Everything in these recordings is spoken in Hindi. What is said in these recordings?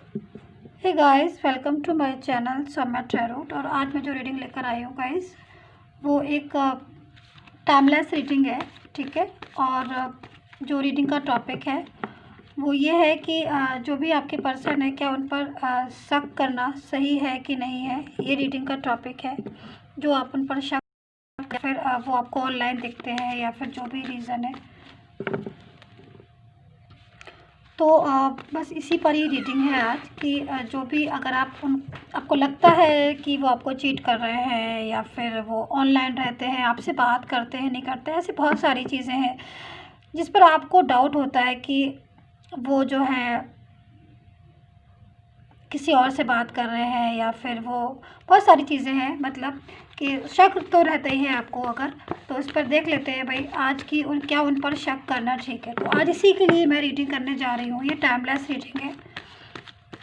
Hey guys, welcome to my channel Saumya tarot. और आज मैं जो रीडिंग लेकर आई हूँ गाइस, वो एक टाइमलेस रीडिंग है। ठीक है। और जो रीडिंग का टॉपिक है वो ये है कि जो भी आपके पर्सन है, क्या उन पर शक करना सही है कि नहीं है। ये रीडिंग का टॉपिक है। जो आप उन पर शक या फिर वो आपको ऑनलाइन दिखते हैं या फिर जो भी रीज़न है, तो बस इसी पर ही रीडिंग है आज कि जो भी अगर आपको लगता है कि वो आपको चीट कर रहे हैं या फिर वो ऑनलाइन रहते हैं, आपसे बात करते हैं नहीं करते हैं, ऐसी बहुत सारी चीज़ें हैं जिस पर आपको डाउट होता है कि वो जो है किसी और से बात कर रहे हैं या फिर वो बहुत सारी चीज़ें हैं, मतलब कि शक तो रहता ही है आपको। अगर तो इस पर देख लेते हैं भाई आज की क्या उन पर शक करना ठीक है। तो आज इसी के लिए मैं रीडिंग करने जा रही हूँ। ये टाइमलेस रीडिंग है,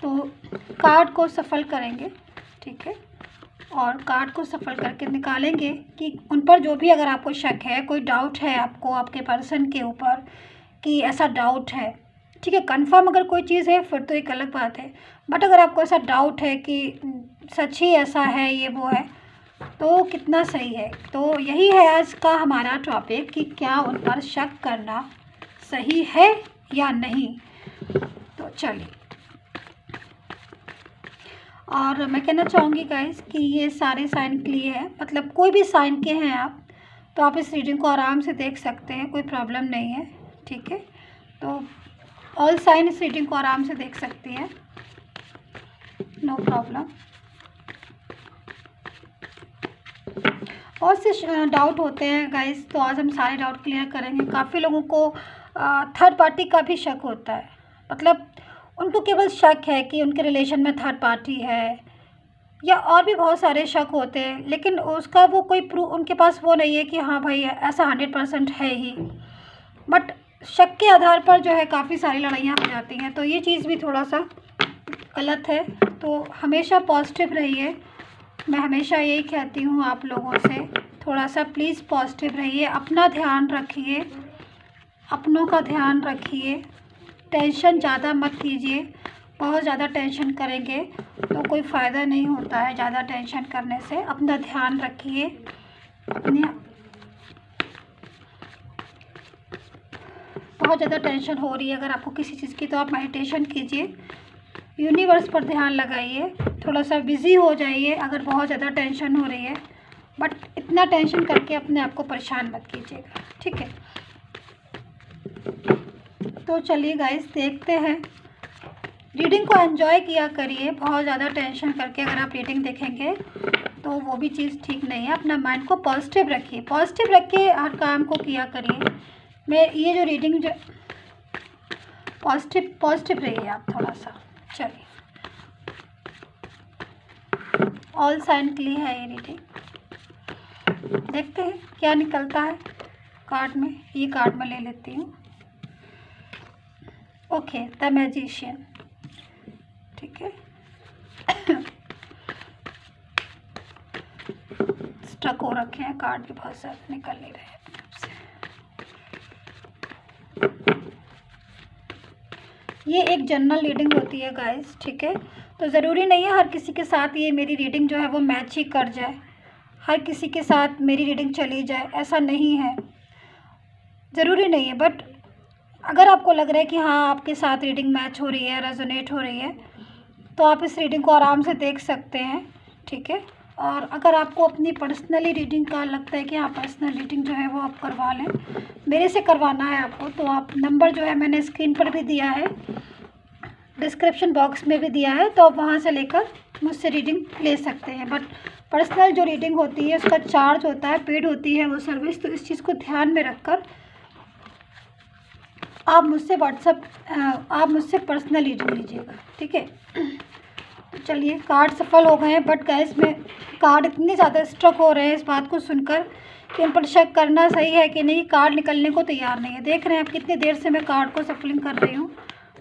तो कार्ड को सफल करेंगे। ठीक है। और कार्ड को सफल करके निकालेंगे कि उन पर जो भी अगर आपको शक है, कोई डाउट है आपको आपके पर्सन के ऊपर कि ऐसा डाउट है। ठीक है। कंफर्म अगर कोई चीज़ है फिर तो एक अलग बात है, बट अगर आपको ऐसा डाउट है कि सच ही ऐसा है, ये वो है, तो कितना सही है। तो यही है आज का हमारा टॉपिक कि क्या उन पर शक करना सही है या नहीं। तो चलिए, और मैं कहना चाहूँगी गाइस कि ये सारे साइन के लिए है, मतलब कोई भी साइन के हैं आप, तो आप इस रीडिंग को आराम से देख सकते हैं, कोई प्रॉब्लम नहीं है। ठीक है। तो ऑल साइन इस रीडिंग को आराम से देख सकती हैं, नो प्रॉब्लम। बहुत से डाउट होते हैं गाइस, तो आज हम सारे डाउट क्लियर करेंगे। काफ़ी लोगों को थर्ड पार्टी का भी शक होता है, मतलब उनको केवल शक है कि उनके रिलेशन में थर्ड पार्टी है, या और भी बहुत सारे शक होते हैं, लेकिन उसका वो कोई प्रूफ उनके पास वो नहीं है कि हाँ भाई ऐसा 100% है ही। बट शक के आधार पर जो है काफ़ी सारी लड़ाइयाँ हो जाती हैं, तो ये चीज़ भी थोड़ा सा गलत है। तो हमेशा पॉजिटिव रहिए। मैं हमेशा यही कहती हूँ आप लोगों से, थोड़ा सा प्लीज़ पॉजिटिव रहिए, अपना ध्यान रखिए, अपनों का ध्यान रखिए, टेंशन ज़्यादा मत कीजिए। बहुत ज़्यादा टेंशन करेंगे तो कोई फ़ायदा नहीं होता है। ज़्यादा टेंशन करने से अपना ध्यान रखिए। अपने बहुत ज़्यादा टेंशन हो रही है अगर आपको किसी चीज़ की, तो आप मेडिटेशन कीजिए, यूनिवर्स पर ध्यान लगाइए, थोड़ा सा बिज़ी हो जाइए अगर बहुत ज़्यादा टेंशन हो रही है। बट इतना टेंशन करके अपने आप को परेशान मत कीजिएगा। ठीक है। तो चलिए गाइस, देखते हैं। रीडिंग को एंजॉय किया करिए। बहुत ज़्यादा टेंशन करके अगर आप रीडिंग देखेंगे तो वो भी चीज़ ठीक नहीं है। अपना माइंड को पॉजिटिव रखिए, पॉजिटिव रख के हर काम को किया करिए। मैं ये जो रीडिंग जो पॉजिटिव रहिए आप थोड़ा सा। चलिए, ऑल साइन के लिए है ये रीडिंग, देखते हैं क्या निकलता है कार्ड में। ये कार्ड मैं ले लेती हूँ। Okay, the magician. ठीक है। स्टक हो रखे हैं कार्ड भी, बहुत सारे निकल नहीं रहे हैं। ये एक जनरल रीडिंग होती है गाइस। ठीक है। तो ज़रूरी नहीं है हर किसी के साथ ये मेरी रीडिंग जो है वो मैच ही कर जाए, हर किसी के साथ मेरी रीडिंग चली जाए, ऐसा नहीं है, ज़रूरी नहीं है। बट अगर आपको लग रहा है कि हाँ आपके साथ रीडिंग मैच हो रही है, रेजोनेट हो रही है, तो आप इस रीडिंग को आराम से देख सकते हैं। ठीक है। और अगर आपको अपनी पर्सनली रीडिंग का लगता है कि हाँ पर्सनल रीडिंग जो है वो आप करवा लें, मेरे से करवाना है आपको, तो आप नंबर जो है मैंने स्क्रीन पर भी दिया है, डिस्क्रिप्शन बॉक्स में भी दिया है, तो आप वहाँ से लेकर मुझसे रीडिंग ले सकते हैं। बट पर्सनल जो रीडिंग होती है उसका चार्ज होता है, पेड होती है वो सर्विस, तो इस चीज़ को ध्यान में रखकर आप मुझसे पर्सनल रीडिंग लीजिएगा। ठीक है। तो चलिए, कार्ड सफल हो गए हैं, बट गैस में कार्ड इतने ज़्यादा स्ट्रक हो रहे हैं इस बात को सुनकर कि उन पर शक करना सही है कि नहीं। कार्ड निकलने को तैयार नहीं है। देख रहे हैं आप कितनी देर से मैं कार्ड को सफलिंग कर रही हूँ,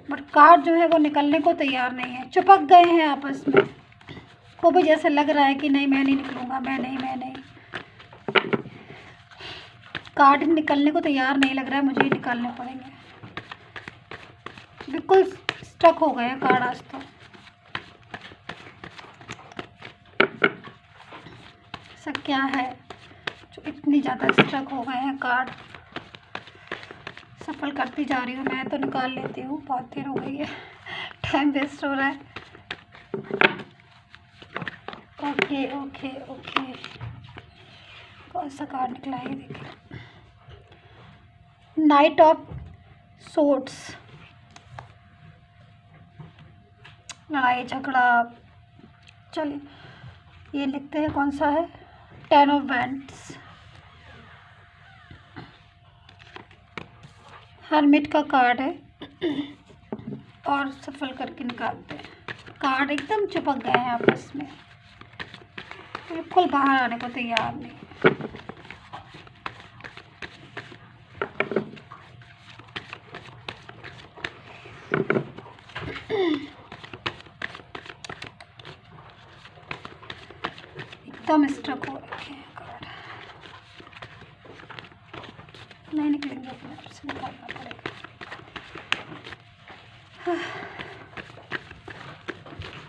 बट कार्ड जो है वो निकलने को तैयार नहीं है, चिपक गए हैं आपस में। वो भी जैसे लग रहा है कि नहीं मैं नहीं निकलूँगा, मैं नहीं। कार्ड निकलने को तैयार नहीं लग रहा है, मुझे ही निकालने पड़ेंगे। बिल्कुल स्टक हो गए हैं कार्ड आज तो। क्या है जो इतनी ज़्यादा स्ट्रक हो गए हैं कार्ड। सफल करती जा रही हूँ मैं, तो निकाल लेती हूँ, बहुत देर हो गई है, टाइम वेस्ट हो रहा है। ओके ओके ओके, कौन सा कार्ड निकला है देखिए, नाइट ऑफ सोर्ड्स, लड़ाई झगड़ा। चलिए ये लिखते हैं कौन सा है, 10 ऑफ वैंड्स, हर्मिट का कार्ड है। और सफल करके निकालते हैं, कार्ड एकदम चिपक गए हैं आपस में, बिल्कुल बाहर आने को तैयार नहीं। एकदम स्ट्रक हो रखे हैं कार्ड, नहीं निकलेंगे, अपने आप से निकालना पड़ेगा।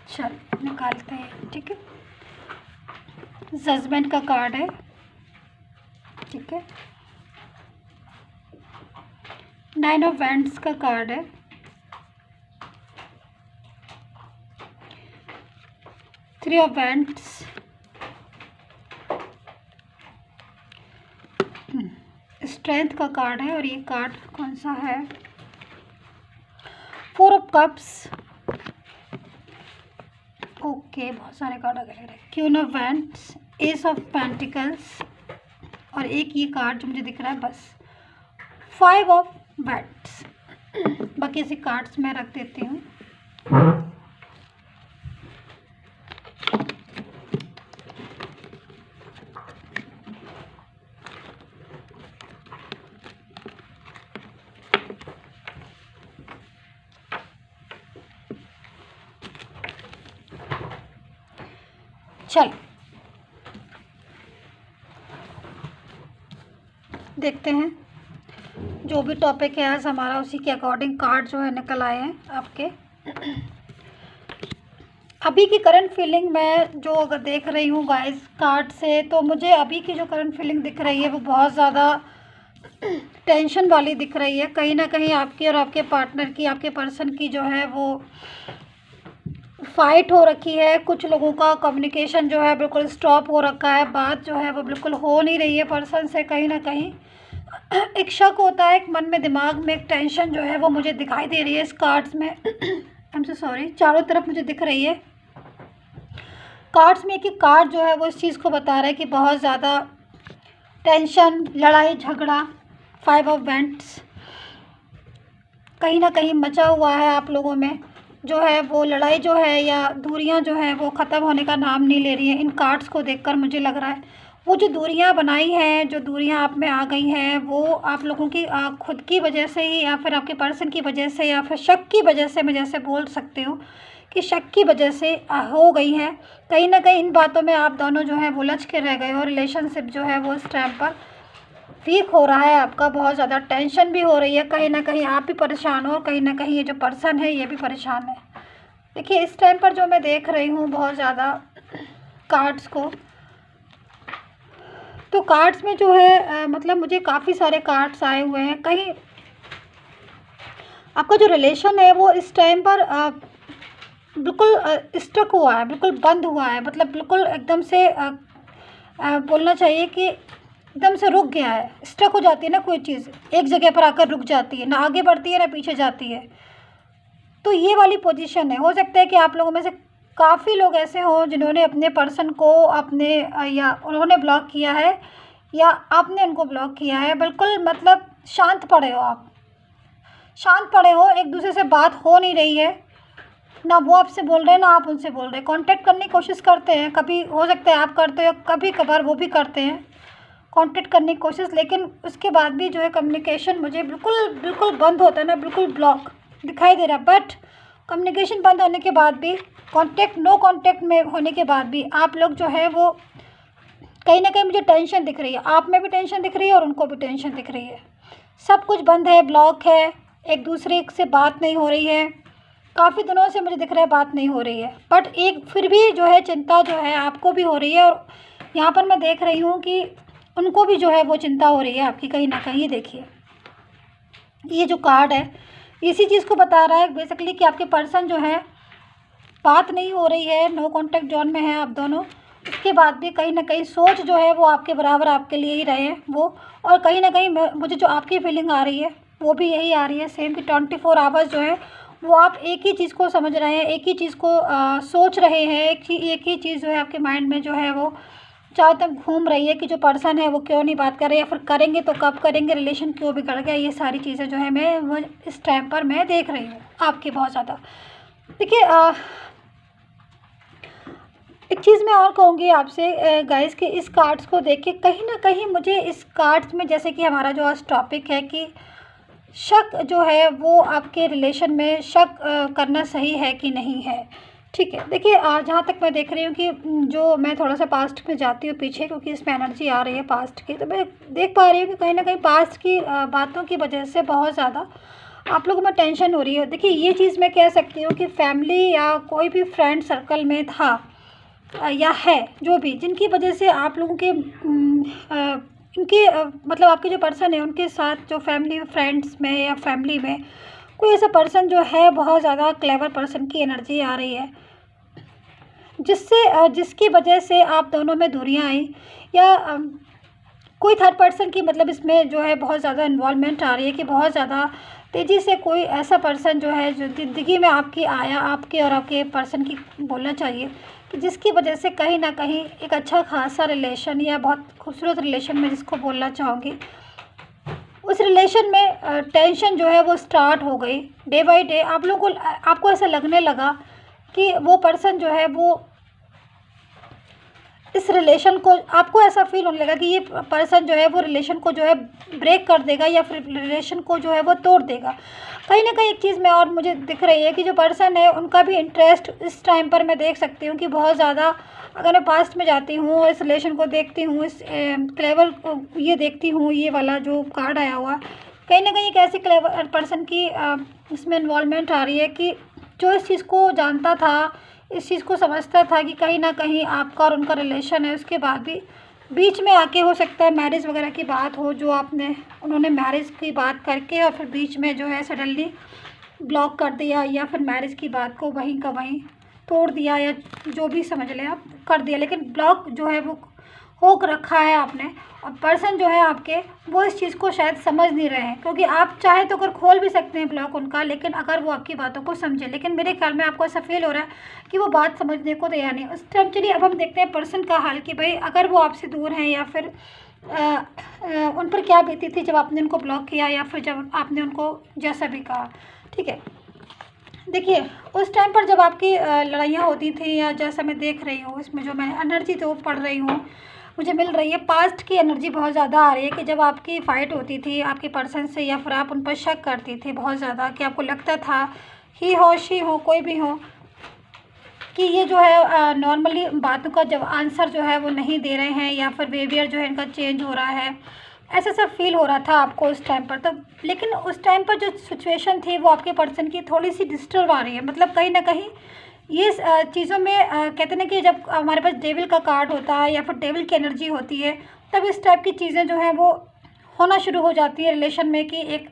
चल निकालते हैं, ठीक है। जजमेंट का कार्ड है, ठीक है। 9 ऑफ वैंड्स का कार्ड है, 3 ऑफ वैंड्स, स्ट्रेंथ का कार्ड है। और ये कार्ड कौन सा है, 4 ऑफ कप्स, ओके बहुत सारे कार्ड अगर रहे, queen of wands, S of pentacles, और एक ये कार्ड जो मुझे दिख रहा है बस, 5 ऑफ वैंड्स। बाकी ऐसे कार्ड्स मैं रख देती हूँ। चल देखते हैं जो भी टॉपिक है आज हमारा, उसी के अकॉर्डिंग कार्ड जो है निकल आए हैं आपके। अभी की करंट फीलिंग मैं जो अगर देख रही हूँ गाइस कार्ड से, तो मुझे अभी की जो करंट फीलिंग दिख रही है वो बहुत ज़्यादा टेंशन वाली दिख रही है। कहीं ना कहीं आपकी और आपके पार्टनर की, आपके पर्सन की जो है वो फाइट हो रखी है। कुछ लोगों का कम्युनिकेशन जो है बिल्कुल स्टॉप हो रखा है, बात जो है वो बिल्कुल हो नहीं रही है पर्सन से। कहीं ना कहीं एक शक होता है, एक मन में, दिमाग में एक टेंशन जो है वो मुझे दिखाई दे रही है इस कार्ड्स में। आई एम सो सॉरी, चारों तरफ मुझे दिख रही है कार्ड्स में। एक कार्ड जो है वो इस चीज़ को बता रहा है कि बहुत ज़्यादा टेंशन, लड़ाई झगड़ा, 5 ऑफ वैंड्स कहीं ना कहीं मचा हुआ है आप लोगों में। जो है वो लड़ाई जो है या दूरियां जो है वो ख़त्म होने का नाम नहीं ले रही है। इन कार्ड्स को देखकर मुझे लग रहा है वो जो दूरियां बनाई हैं, जो दूरियां आप में आ गई हैं, वो आप लोगों की खुद की वजह से ही, या फिर आपके पर्सन की वजह से, या फिर शक की वजह से, मैं जैसे बोल सकती हूँ कि शक की वजह से हो गई हैं। कहीं ना कहीं इन बातों में आप दोनों जो है वो उलझ के रह गए हो। रिलेशनशिप जो है वो इस टाइम पर वीक हो रहा है आपका, बहुत ज़्यादा टेंशन भी हो रही है। कहीं ना कहीं आप भी परेशान हो, कहीं ना कहीं ये जो पर्सन है ये भी परेशान है। देखिए इस टाइम पर जो मैं देख रही हूँ बहुत ज़्यादा कार्ड्स को, तो कार्ड्स में जो है मतलब मुझे काफ़ी सारे कार्ड्स आए हुए हैं। कहीं आपका जो रिलेशन है वो इस टाइम पर बिल्कुल स्टक हुआ है, बिल्कुल बंद हुआ है। मतलब बिल्कुल एकदम से बोलना चाहिए कि एकदम से रुक गया है। स्टक हो जाती है ना कोई चीज़, एक जगह पर आकर रुक जाती है, ना आगे बढ़ती है ना पीछे जाती है। तो ये वाली पोजीशन है। हो सकता है कि आप लोगों में से काफ़ी लोग ऐसे हों जिन्होंने अपने पर्सन को अपने या उन्होंने ब्लॉक किया है या आपने उनको ब्लॉक किया है। बिल्कुल मतलब शांत पड़े हो, आप शांत पड़े हो, एक दूसरे से बात हो नहीं रही है, ना वो आपसे बोल रहे हैं ना आप उनसे बोल रहे हैं। कांटेक्ट करने की कोशिश करते हैं, कभी हो सकता है आप करते हो, कभी कभार वो भी करते हैं कांटेक्ट करने की कोशिश, लेकिन उसके बाद भी जो है कम्युनिकेशन मुझे बिल्कुल बंद होता है ना, बिल्कुल ब्लॉक दिखाई दे रहा है। बट कम्युनिकेशन बंद होने के बाद भी, नो कांटेक्ट में होने के बाद भी आप लोग जो है वो कहीं ना कहीं मुझे टेंशन दिख रही है। आप में भी टेंशन दिख रही है और उनको भी टेंशन दिख रही है। सब कुछ बंद है, ब्लॉक है, एक दूसरे से बात नहीं हो रही है। काफ़ी दिनों से मुझे दिख रहा है बात नहीं हो रही है। बट एक फिर भी जो है चिंता जो है आपको भी हो रही है और यहाँ पर मैं देख रही हूँ कि उनको भी जो है वो चिंता हो रही है आपकी कहीं ना कहीं। देखिए ये जो कार्ड है इसी चीज़ को बता रहा है बेसिकली कि आपके पर्सन जो है बात नहीं हो रही है, नो कॉन्टैक्ट जोन में है आप दोनों। उसके बाद भी कहीं ना कहीं सोच जो है वो आपके बराबर आपके लिए ही रहे हैं वो। और कहीं ना कहीं मुझे जो आपकी फीलिंग आ रही है वो भी यही आ रही है सेम, कि 24 आवर्स जो है वो आप एक ही चीज़ को समझ रहे हैं, एक ही चीज़ को सोच रहे हैं, एक ही चीज़ जो है आपके माइंड में जो है वो चारों तरफ घूम रही है कि जो पर्सन है वो क्यों नहीं बात कर रहे, या फिर करेंगे तो कब करेंगे, रिलेशन क्यों बिगड़ गया। ये सारी चीज़ें जो है मैं वो इस टाइम पर मैं देख रही हूँ आपकी बहुत ज़्यादा। देखिए एक चीज़ मैं और कहूँगी आपसे गाइस कि इस कार्ड्स को देख के कहीं ना कहीं मुझे इस कार्ड्स में, जैसे कि हमारा जो आज टॉपिक है कि शक जो है वो आपके रिलेशन में शक करना सही है कि नहीं है। ठीक है, देखिए जहाँ तक मैं देख रही हूँ कि जो मैं थोड़ा सा पास्ट में जाती हूँ पीछे, क्योंकि इसमें एनर्जी आ रही है पास्ट की, तो मैं देख पा रही हूँ कि कहीं ना कहीं पास्ट की बातों की वजह से बहुत ज़्यादा आप लोगों में टेंशन हो रही है। देखिए ये चीज़ मैं कह सकती हूँ कि फैमिली या कोई भी फ्रेंड सर्कल में था या है जो भी, जिनकी वजह से आप लोगों के इनके मतलब आपके जो पर्सन है उनके साथ जो फैमिली फ्रेंड्स में या फैमिली में कोई ऐसा पर्सन जो है बहुत ज़्यादा क्लेवर पर्सन की एनर्जी आ रही है, जिसकी वजह से आप दोनों में दूरियां आई, या कोई थर्ड पर्सन की मतलब इसमें जो है बहुत ज़्यादा इन्वॉल्वमेंट आ रही है कि बहुत ज़्यादा तेज़ी से कोई ऐसा पर्सन जो है जो ज़िंदगी में आपकी आया, आपके और आपके पर्सन की बोलना चाहिए, कि जिसकी वजह से कहीं ना कहीं एक अच्छा खासा रिलेशन या बहुत खूबसूरत रिलेशन में जिसको बोलना चाहूँगी, उस रिलेशन में टेंशन जो है वो स्टार्ट हो गई। डे बाय डे आपको ऐसा लगने लगा कि वो पर्सन जो है वो इस रिलेशन को, आपको ऐसा फील होने लगा कि ये पर्सन जो है वो रिलेशन को जो है ब्रेक कर देगा या फिर रिलेशन को जो है वो तोड़ देगा। कहीं ना कहीं एक चीज़ में और मुझे दिख रही है कि जो पर्सन है उनका भी इंटरेस्ट इस टाइम पर मैं देख सकती हूँ कि बहुत ज़्यादा, अगर मैं पास्ट में जाती हूँ, इस रिलेशन को देखती हूँ, इस क्लेवर को ये देखती हूँ, ये वाला जो कार्ड आया हुआ, कहीं ना कहीं एक ऐसे क्लेवर पर्सन की इसमें इन्वॉल्वमेंट आ रही है कि जो इस चीज़ को जानता था, इस चीज़ को समझता था कि कहीं ना कहीं आपका और उनका रिलेशन है, उसके बाद भी बीच में आके हो सकता है मैरिज वगैरह की बात हो, जो उन्होंने मैरिज की बात करके और फिर बीच में जो है सडनली ब्लॉक कर दिया, या फिर मैरिज की बात को वहीं का वहीं तोड़ दिया, या जो भी समझ लें आप कर दिया, लेकिन ब्लॉक जो है वो होक रखा है आपने। और पर्सन जो है आपके वो इस चीज़ को शायद समझ नहीं रहे हैं, क्योंकि आप चाहे तो अगर खोल भी सकते हैं ब्लॉक उनका, लेकिन अगर वो आपकी बातों को समझे, लेकिन मेरे ख्याल में आपको ऐसा फील हो रहा है कि वो बात समझने को तैयार नहीं। उस टाइम चलिए अब हम देखते हैं पर्सन का हाल कि भाई अगर वो आपसे दूर हैं, या फिर उन पर क्या बीती थी जब आपने उनको ब्लॉक किया, या फिर जब आपने उनको जैसा भी कहा। ठीक है, देखिए उस टाइम पर जब आपकी लड़ाइयाँ होती थी, या जैसा मैं देख रही हूँ इसमें जो मैं एनर्जी तो पढ़ रही हूँ मुझे मिल रही है, पास्ट की एनर्जी बहुत ज़्यादा आ रही है कि जब आपकी फ़ाइट होती थी आपके पर्सन से, या फिर आप उन पर शक करती थी बहुत ज़्यादा, कि आपको लगता था ही हो शी हो कोई भी हो कि ये जो है नॉर्मली बातों का जब आंसर जो है वो नहीं दे रहे हैं, या फिर बिहेवियर जो है इनका चेंज हो रहा है, ऐसा सब फील हो रहा था आपको उस टाइम पर। तो लेकिन उस टाइम पर जो सिचुएशन थी वो आपके पर्सन की थोड़ी सी डिस्टर्ब आ रही है, मतलब कहीं ना कहीं ये चीज़ों में कहते हैं ना कि जब हमारे पास डेविल का कार्ड होता है या फिर डेविल की एनर्जी होती है, तब इस टाइप की चीज़ें जो हैं वो होना शुरू हो जाती है रिलेशन में, कि एक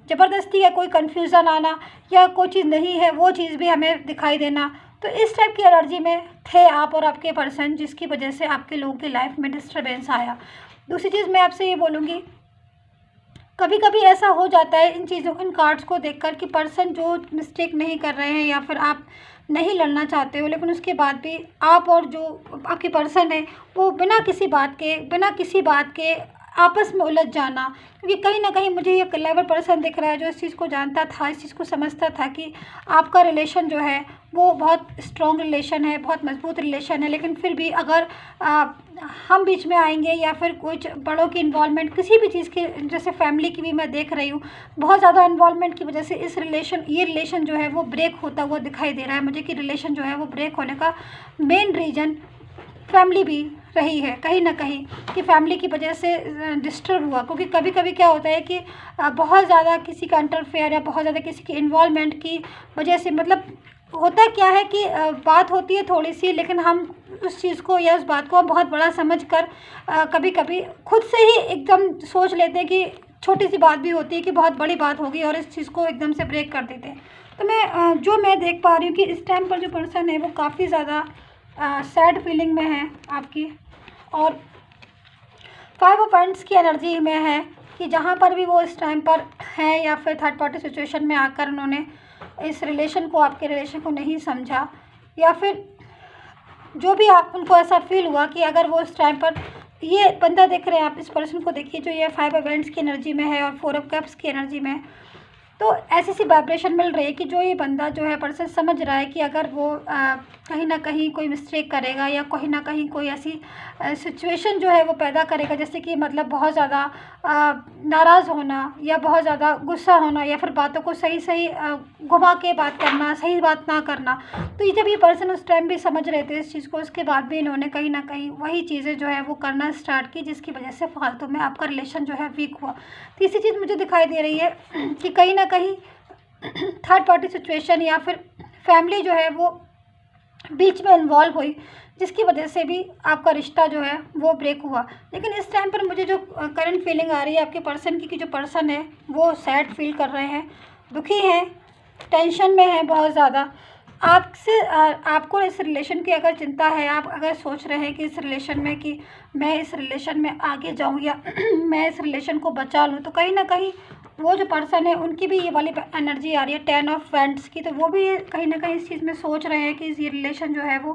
ज़बरदस्ती या कोई कन्फ्यूज़न आना, या कोई चीज़ नहीं है वो चीज़ भी हमें दिखाई देना। तो इस टाइप की एनर्जी में थे आप और आपके पर्सन, जिसकी वजह से आपके लोगों की लाइफ में डिस्टर्बेंस आया। दूसरी चीज़ मैं आपसे ये बोलूँगी, कभी कभी ऐसा हो जाता है इन चीज़ों, इन कार्ड्स को देखकर कि पर्सन जो मिस्टेक नहीं कर रहे हैं, या फिर आप नहीं लड़ना चाहते हो, लेकिन उसके बाद भी आप और जो आपके पर्सन है वो बिना किसी बात के आपस में उलझ जाना। क्योंकि कहीं ना कहीं मुझे ये क्लेवर पर्सन दिख रहा है जो इस चीज़ को जानता था, इस चीज़ को समझता था कि आपका रिलेशन जो है वो बहुत स्ट्रॉन्ग रिलेशन है, बहुत मजबूत रिलेशन है, लेकिन फिर भी अगर हम बीच में आएंगे, या फिर कुछ बड़ों की इन्वॉल्वमेंट किसी भी चीज़ की, जैसे फैमिली की भी मैं देख रही हूँ बहुत ज़्यादा इन्वॉल्वमेंट की वजह से ये रिलेशन जो है वो ब्रेक होता हुआ दिखाई दे रहा है मुझे, कि रिलेशन जो है वो ब्रेक होने का मेन रीज़न फैमिली भी रही है कहीं ना कहीं, कि फैमिली की वजह से डिस्टर्ब हुआ। क्योंकि कभी कभी क्या होता है कि बहुत ज़्यादा किसी का इंटरफेयर या बहुत ज़्यादा किसी की इन्वॉल्वमेंट की वजह से, मतलब होता क्या है कि बात होती है थोड़ी सी, लेकिन हम उस चीज़ को या उस बात को हम बहुत बड़ा समझकर कभी कभी खुद से ही एकदम सोच लेते हैं कि छोटी सी बात भी होती है कि बहुत बड़ी बात होगी, और इस चीज़ को एकदम से ब्रेक कर देते हैं। तो मैं देख पा रही हूँ कि इस टाइम पर जो पर्सन है वो काफ़ी ज़्यादा सैड फीलिंग में है आपकी, और 5 ऑफ वांड्स की एनर्जी में है कि जहाँ पर भी वो इस टाइम पर हैं या फिर थर्ड पार्टी सिचुएशन में आकर उन्होंने इस रिलेशन को, आपके रिलेशन को नहीं समझा, या फिर जो भी आप उनको ऐसा फील हुआ कि अगर वो इस टाइम पर, ये बंदा देख रहे हैं आप, इस पर्सन को देखिए जो ये 5 ऑफ वांड्स की एनर्जी में है और 4 ऑफ कप्स की एनर्जी में है। तो ऐसी सी वाइब्रेशन मिल रही है कि जो ये बंदा जो है पर्सन समझ रहा है कि अगर वो कहीं ना कहीं कोई मिस्टेक करेगा या कहीं ना कहीं कोई ऐसी सिचुएशन जो है वो पैदा करेगा, जैसे कि मतलब बहुत ज़्यादा नाराज़ होना या बहुत ज़्यादा गुस्सा होना, या फिर बातों को सही सही घुमा के बात करना, सही बात ना करना। तो ये जब ये पर्सन उस टाइम भी समझ रहे थे इस चीज़ को, उसके बाद भी इन्होंने कहीं ना कहीं वही चीज़ें जो है वो करना स्टार्ट की, जिसकी वजह से फालतू में आपका रिलेशन जो है वीक हुआ। तीसरी चीज़ मुझे दिखाई दे रही है कि कहीं ना कहीं थर्ड पार्टी सिचुएशन या फिर फैमिली जो है वो बीच में इन्वॉल्व हुई, जिसकी वजह से भी आपका रिश्ता जो है वो ब्रेक हुआ। लेकिन इस टाइम पर मुझे जो करंट फीलिंग आ रही है आपके पर्सन की, कि जो पर्सन है वो सैड फील कर रहे हैं, दुखी हैं, टेंशन में है बहुत ज़्यादा। आपको इस रिलेशन की अगर चिंता है, आप अगर सोच रहे हैं कि इस रिलेशन में कि मैं इस रिलेशन में आगे जाऊं या मैं इस रिलेशन को बचा लूं, तो कहीं ना कहीं वो जो पर्सन है उनकी भी ये वाली एनर्जी आ रही है 10 ऑफ वांड्स की। तो वो भी कहीं ना कहीं इस चीज़ में सोच रहे हैं कि ये रिलेशन जो है वो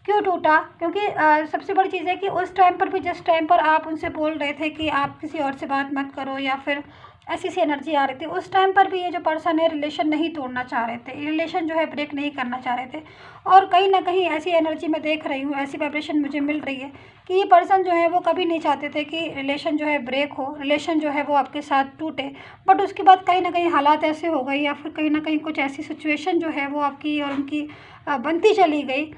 क्यों टूटा, क्योंकि सबसे बड़ी चीज़ है कि उस टाइम पर भी, जिस टाइम पर आप उनसे बोल रहे थे कि आप किसी और से बात मत करो, या फिर ऐसी सी एनर्जी आ रही थी, उस टाइम पर भी ये जो पर्सन है रिलेशन नहीं तोड़ना चाह रहे थे, रिलेशन जो है ब्रेक नहीं करना चाह रहे थे। और कहीं ना कहीं ऐसी एनर्जी मैं देख रही हूँ, ऐसी वाइब्रेशन मुझे मिल रही है कि ये पर्सन जो है वो कभी नहीं चाहते थे कि रिलेशन जो है ब्रेक हो, रिलेशन जो है वो आपके साथ टूटे। बट उसके बाद कहीं ना कहीं हालात ऐसे हो गई, या फिर कहीं ना कहीं कुछ ऐसी सिचुएशन जो है वो आपकी और उनकी बनती चली गई,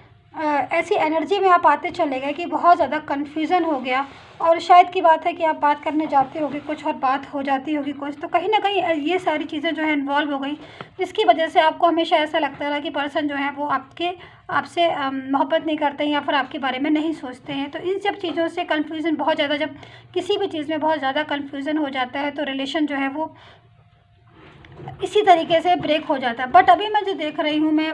ऐसी एनर्जी में आप आते चले गए कि बहुत ज़्यादा कन्फ्यूज़न हो गया। और शायद की बात है कि आप बात करने जाते होगे कुछ और बात हो जाती होगी कुछ, तो कहीं ना कहीं ये सारी चीज़ें जो है इन्वॉल्व हो गई, जिसकी वजह से आपको हमेशा ऐसा लगता रहा कि पर्सन जो है वो आपसे मोहब्बत नहीं करते हैं या फिर आपके बारे में नहीं सोचते हैं। तो इन सब चीज़ों से कन्फ्यूज़न बहुत ज़्यादा, जब किसी भी चीज़ में बहुत ज़्यादा कन्फ्यूज़न हो जाता है तो रिलेशन जो है वो इसी तरीके से ब्रेक हो जाता है। बट अभी मैं जो देख रही हूँ, मैं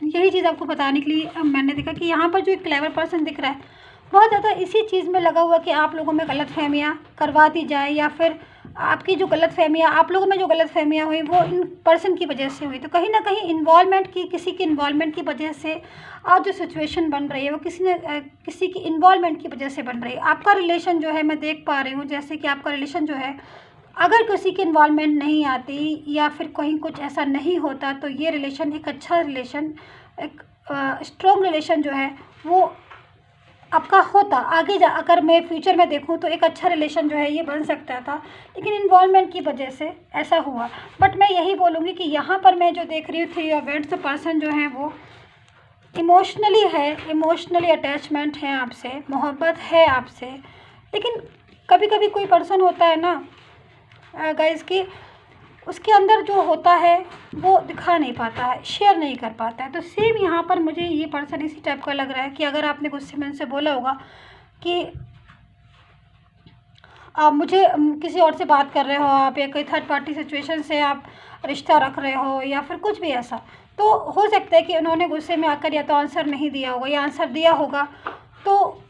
यही चीज़ आपको बताने के लिए मैंने देखा कि यहाँ पर जो एक क्लेवर पर्सन दिख रहा है बहुत ज़्यादा इसी चीज़ में लगा हुआ कि आप लोगों में गलतफहमियाँ करवा दी जाए, या फिर आपकी जो गलतफहमियाँ, आप लोगों में जो गलतफहमियाँ हुई वो इन पर्सन की वजह से हुई। तो कहीं ना कहीं किसी की इन्वॉल्वमेंट की वजह से आज जो सिचुएशन बन रही है वो किसी की इन्वॉल्वमेंट की वजह से बन रही है। आपका रिलेशन जो है, मैं देख पा रही हूँ जैसे कि आपका रिलेशन जो है, अगर किसी की इन्वॉल्वमेंट नहीं आती या फिर कहीं कुछ ऐसा नहीं होता, तो ये रिलेशन एक अच्छा रिलेशन, एक स्ट्रॉन्ग रिलेशन जो है वो आपका होता। अगर मैं फ्यूचर में देखूं तो एक अच्छा रिलेशन जो है ये बन सकता था, लेकिन इन्वॉल्वमेंट की वजह से ऐसा हुआ। बट मैं यही बोलूँगी कि यहाँ पर मैं जो देख रही हूँ 3 ऑफ वांड्स, पर्सन जो है वो इमोशनली है, इमोशनली अटैचमेंट है आपसे, मोहब्बत है आपसे। लेकिन कभी कभी कोई पर्सन होता है ना गाइस कि उसके अंदर जो होता है वो दिखा नहीं पाता है, शेयर नहीं कर पाता है। तो सेम यहाँ पर मुझे ये पर्सन इसी टाइप का लग रहा है कि अगर आपने गुस्से में उनसे बोला होगा कि आप मुझे किसी और से बात कर रहे हो आप, या कोई थर्ड पार्टी सिचुएशन से आप रिश्ता रख रहे हो, या फिर कुछ भी ऐसा, तो हो सकता है कि उन्होंने गुस्से में आकर या तो आंसर नहीं दिया होगा, या आंसर दिया होगा तो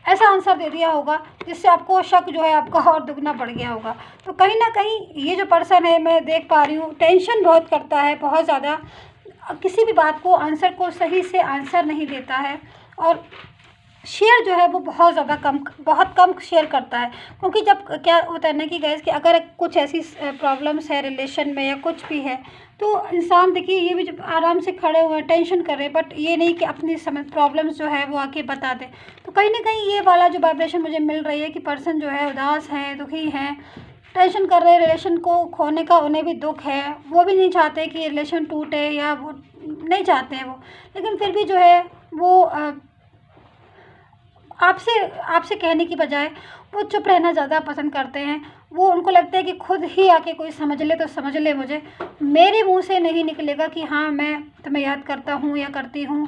ऐसा आंसर दे दिया होगा जिससे आपको शक जो है आपका और दुगना बढ़ गया होगा। तो कहीं ना कहीं ये जो पर्सन है, मैं देख पा रही हूँ टेंशन बहुत करता है, बहुत ज़्यादा किसी भी बात को, आंसर को सही से आंसर नहीं देता है, और शेयर जो है वो बहुत कम शेयर करता है। क्योंकि जब क्या होता है ना कि गैस कि अगर कुछ ऐसी प्रॉब्लम्स है रिलेशन में या कुछ भी है, तो इंसान देखिए ये भी जब आराम से खड़े हुए हैं, टेंशन कर रहे हैं, बट ये नहीं कि अपनी प्रॉब्लम्स जो है वो आके बता दें। तो कहीं ना कहीं ये वाला जो वाइब्रेशन मुझे मिल रही है कि पर्सन जो है उदास हैं, दुखी हैं, टेंशन कर रहे हैं, रिलेशन को खोने का उन्हें भी दुख है, वो भी नहीं चाहते कि रिलेशन टूटे, या वो नहीं चाहते हैं वो, लेकिन फिर भी जो है वो आपसे कहने की बजाय वो चुप रहना ज़्यादा पसंद करते हैं। वो उनको लगता है कि खुद ही आके कोई समझ ले तो समझ ले मुझे, मेरे मुंह से नहीं निकलेगा कि हाँ मैं तुम्हें याद करता हूँ या करती हूँ,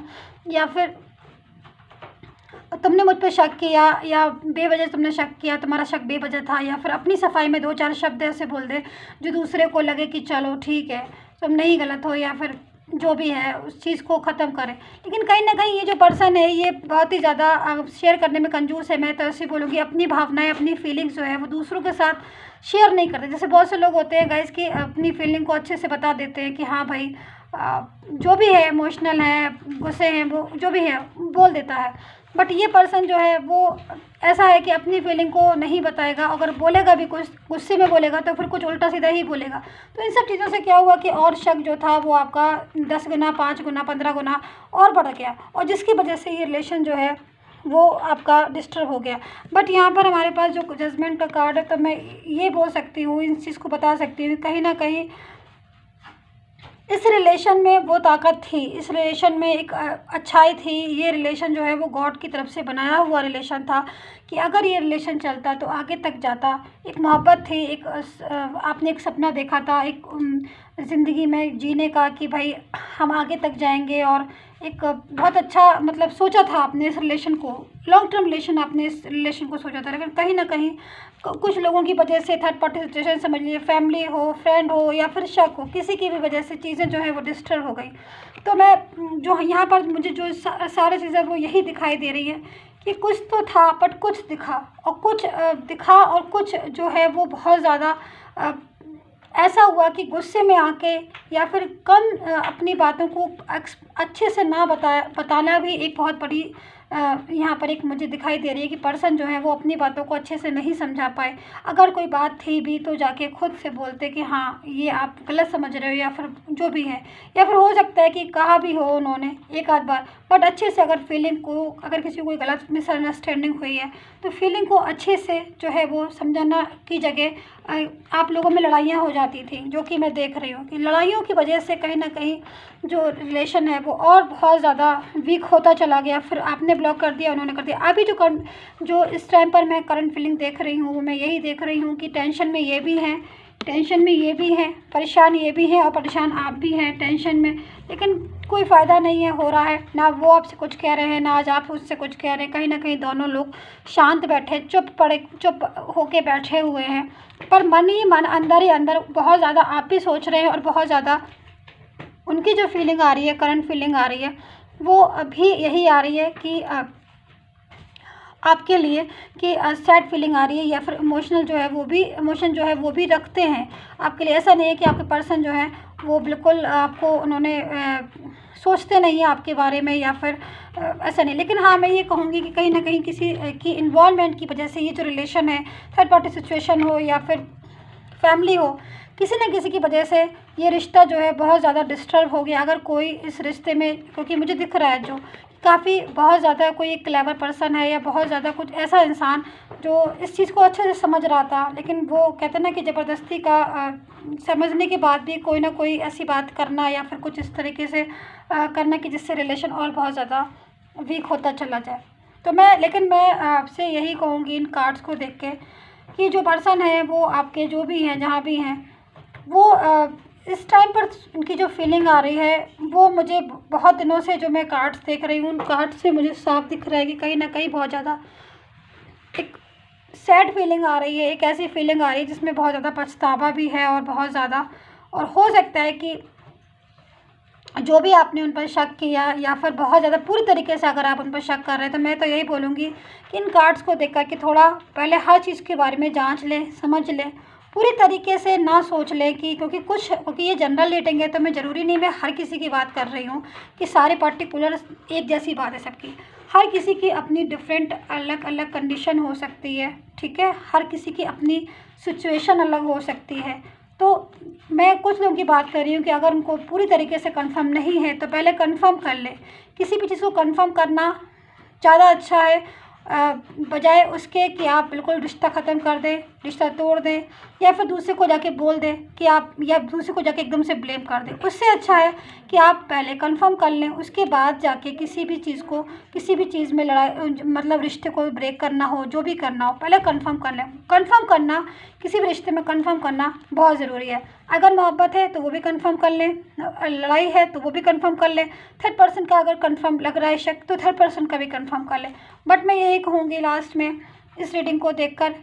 या फिर तुमने मुझ पे शक किया या बेवजह तुमने शक किया, तुम्हारा शक बेवजह था, या फिर अपनी सफाई में 2-4 शब्द ऐसे बोल दे जो दूसरे को लगे कि चलो ठीक है तुम नहीं गलत हो, या फिर जो भी है उस चीज़ को ख़त्म करें। लेकिन कहीं ना कहीं ये जो पर्सन है ये बहुत ही ज़्यादा शेयर करने में कंजूस है। मैं तो ऐसे बोलूँगी अपनी भावनाएं, अपनी फीलिंग्स जो है वो दूसरों के साथ शेयर नहीं करते। जैसे बहुत से लोग होते हैं गाइस कि अपनी फीलिंग को अच्छे से बता देते हैं कि हाँ भाई जो भी है, इमोशनल है, गुस्से हैं, वो जो भी है बोल देता है। बट ये पर्सन जो है वो ऐसा है कि अपनी फीलिंग को नहीं बताएगा, अगर बोलेगा भी कुछ गुस्से में बोलेगा तो फिर कुछ उल्टा सीधा ही बोलेगा। तो इन सब चीज़ों से क्या हुआ कि और शक जो था वो आपका 10 गुना, 5 गुना, 15 गुना और बढ़ गया, और जिसकी वजह से ये रिलेशन जो है वो आपका डिस्टर्ब हो गया। बट यहाँ पर हमारे पास जो जजमेंट का कार्ड है, तो मैं ये बोल सकती हूँ, इस चीज़ को बता सकती हूँ, कहीं ना कहीं इस रिलेशन में वो ताकत थी, इस रिलेशन में एक अच्छाई थी। ये रिलेशन जो है वो गॉड की तरफ से बनाया हुआ रिलेशन था कि अगर ये रिलेशन चलता तो आगे तक जाता। एक मोहब्बत थी, एक आपने एक सपना देखा था एक ज़िंदगी में जीने का कि भाई हम आगे तक जाएंगे, और एक बहुत अच्छा मतलब सोचा था आपने इस रिलेशन को, लॉन्ग टर्म रिलेशन आपने इस रिलेशन को सोचा था। लेकिन कहीं ना कहीं कुछ लोगों की वजह से, थर्ड पार्टी सिचुएशन समझ लीजिए, फैमिली हो, फ्रेंड हो, या फिर शक हो, किसी की भी वजह से चीज़ें जो है वो डिस्टर्ब हो गई। तो मैं जो यहाँ पर मुझे जो सारी चीज़ें वो यही दिखाई दे रही है कि कुछ तो था बट कुछ दिखा, और कुछ दिखा और कुछ जो है वो बहुत ज़्यादा ऐसा हुआ कि गुस्से में आके या फिर कम अपनी बातों को अच्छे से ना बताना भी एक बहुत बड़ी यहाँ पर एक मुझे दिखाई दे रही है कि पर्सन जो है वो अपनी बातों को अच्छे से नहीं समझा पाए। अगर कोई बात थी भी तो जाके खुद से बोलते कि हाँ ये आप गलत समझ रहे हो, या फिर जो भी है, या फिर हो सकता है कि कहा भी हो उन्होंने एक आध बार, बट अच्छे से अगर फीलिंग को, अगर किसी को कोई गलत मिसअंडरस्टैंडिंग हुई है तो फीलिंग को अच्छे से जो है वो समझाना की जगह आप लोगों में लड़ाइयाँ हो जाती थी, जो कि मैं देख रही हूँ कि लड़ाइयों की वजह से कहीं ना कहीं जो रिलेशन है वो और बहुत ज़्यादा वीक होता चला गया। फिर आपने ब्लॉक कर दिया, उन्होंने कर दिया। अभी जो इस टाइम पर मैं करंट फीलिंग देख रही हूँ वो मैं यही देख रही हूँ कि टेंशन में ये भी हैं, टेंशन में ये भी हैं, परेशान ये भी हैं, और परेशान आप भी हैं टेंशन में। लेकिन कोई फ़ायदा नहीं है हो रहा है, ना वो आपसे कुछ कह रहे हैं, ना आज आप उससे कुछ कह रहे हैं। कहीं ना कहीं दोनों लोग शांत बैठे, चुप होके बैठे हुए हैं, पर मन ही मन, अंदर ही अंदर बहुत ज़्यादा आप भी सोच रहे हैं, और बहुत ज़्यादा उनकी जो फीलिंग आ रही है, करंट फीलिंग आ रही है, वो अभी यही आ रही है कि आपके लिए कि सैड फीलिंग आ रही है, या फिर इमोशन जो है वो भी रखते हैं आपके लिए। ऐसा नहीं है कि आपके पर्सन जो है वो बिल्कुल आपको उन्होंने सोचते नहीं है आपके बारे में, या फिर ऐसा नहीं। लेकिन हाँ मैं ये कहूँगी कि कहीं ना कहीं किसी की इन्वॉल्वमेंट की वजह से ये जो रिलेशन है, थर्ड पार्टी सिचुएशन हो या फिर फैमिली हो, किसी न किसी की वजह से ये रिश्ता जो है बहुत ज़्यादा डिस्टर्ब हो गया। अगर कोई इस रिश्ते में, क्योंकि मुझे दिख रहा है जो काफ़ी बहुत ज़्यादा कोई एक क्लेवर पर्सन है, या बहुत ज़्यादा कुछ ऐसा इंसान जो इस चीज़ को अच्छे से समझ रहा था, लेकिन वो कहते ना कि ज़बरदस्ती का समझने के बाद भी कोई ना कोई ऐसी बात करना, या फिर कुछ इस तरीके से करना कि जिससे रिलेशन और बहुत ज़्यादा वीक होता चला जाए। तो लेकिन मैं आपसे यही कहूँगी इन कार्ड्स को देख के कि जो पर्सन है वो आपके जो भी हैं, जहाँ भी हैं, वो इस टाइम पर उनकी जो फीलिंग आ रही है वो मुझे बहुत दिनों से, जो मैं कार्ड्स देख रही हूँ उन कार्ड्स से मुझे साफ दिख रहा है कि कहीं ना कहीं बहुत ज़्यादा एक सैड फीलिंग आ रही है, एक ऐसी फीलिंग आ रही है जिसमें बहुत ज़्यादा पछतावा भी है, और बहुत ज़्यादा, और हो सकता है कि जो भी आपने उन पर शक किया, या फिर बहुत ज़्यादा पूरी तरीके से अगर आप उन पर शक कर रहे हैं, तो मैं तो यही बोलूँगी कि इन कार्ड्स को देख कर कि थोड़ा पहले हर चीज़ के बारे में जांच लें, समझ लें, पूरी तरीके से ना सोच लें कि क्योंकि ये जनरल रीडिंग है, तो मैं ज़रूरी नहीं मैं हर किसी की बात कर रही हूँ कि सारे पर्टिकुलर एक जैसी बात है सबकी। हर किसी की अपनी डिफरेंट अलग अलग कंडीशन हो सकती है, ठीक है, हर किसी की अपनी सिचुएशन अलग हो सकती है। तो मैं कुछ लोगों की बात कर रही हूँ कि अगर उनको पूरी तरीके से कंफर्म नहीं है तो पहले कंफर्म कर ले। किसी भी चीज़ को कंफर्म करना ज़्यादा अच्छा है, बजाय उसके कि आप बिल्कुल रिश्ता ख़त्म कर दें, रिश्ता तोड़ दें, या फिर दूसरे को जाके बोल दें कि आप, या दूसरे को जाके एकदम से ब्लेम कर दें। उससे अच्छा है कि आप पहले कंफर्म कर लें, उसके बाद जाके किसी भी चीज़ में लड़ाई, मतलब रिश्ते को ब्रेक करना हो, जो भी करना हो, पहले कंफर्म कर लें। कंफर्म करना, किसी भी रिश्ते में कंफर्म करना बहुत ज़रूरी है। अगर मोहब्बत है तो वो भी कंफर्म कर लें, लड़ाई है तो वो भी कंफर्म कर लें, थर्ड पर्सन का अगर कंफर्म लग रहा है शक तो थर्ड पर्सन का भी कंफर्म कर लें। बट मैं यही कहूँगी लास्ट में इस रीडिंग को देखकर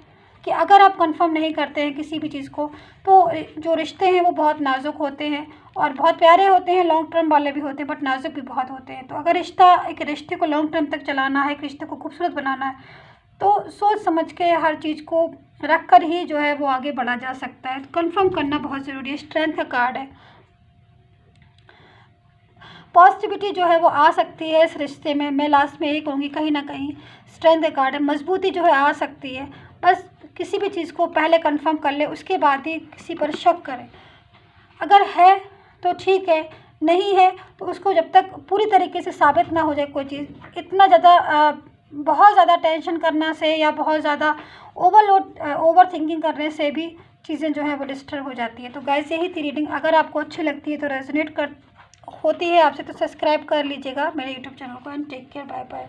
कि अगर आप कंफर्म नहीं करते हैं किसी भी चीज़ को, तो जो रिश्ते हैं वो बहुत नाजुक होते हैं और बहुत प्यारे होते हैं, लॉन्ग टर्म वाले भी होते हैं, बट नाजुक भी बहुत होते हैं। तो अगर एक रिश्ते को लॉन्ग टर्म तक चलाना है, एक रिश्ते को खूबसूरत बनाना है, तो सोच समझ के हर चीज़ को रख कर ही जो है वो आगे बढ़ा जा सकता है। तो कंफर्म करना बहुत ज़रूरी है। स्ट्रेंथ का कार्ड है, पॉजिटिविटी जो है वो आ सकती है इस रिश्ते में। मैं लास्ट में यही कहूँगी, कहीं ना कहीं स्ट्रेंथ का कार्ड है, मजबूती जो है आ सकती है। बस किसी भी चीज़ को पहले कंफर्म कर ले, उसके बाद ही किसी पर शक करें। अगर है तो ठीक है, नहीं है तो उसको जब तक पूरी तरीके से साबित ना हो जाए कोई चीज़, इतना ज़्यादा बहुत ज़्यादा टेंशन करना से या बहुत ज़्यादा ओवर थिंकिंग करने से भी चीज़ें जो है वो डिस्टर्ब हो जाती है। तो गाइस यही थी रीडिंग। अगर आपको अच्छी लगती है तो रेजोनेट होती है आपसे तो सब्सक्राइब कर लीजिएगा मेरे यूट्यूब चैनल को। And take care, bye bye.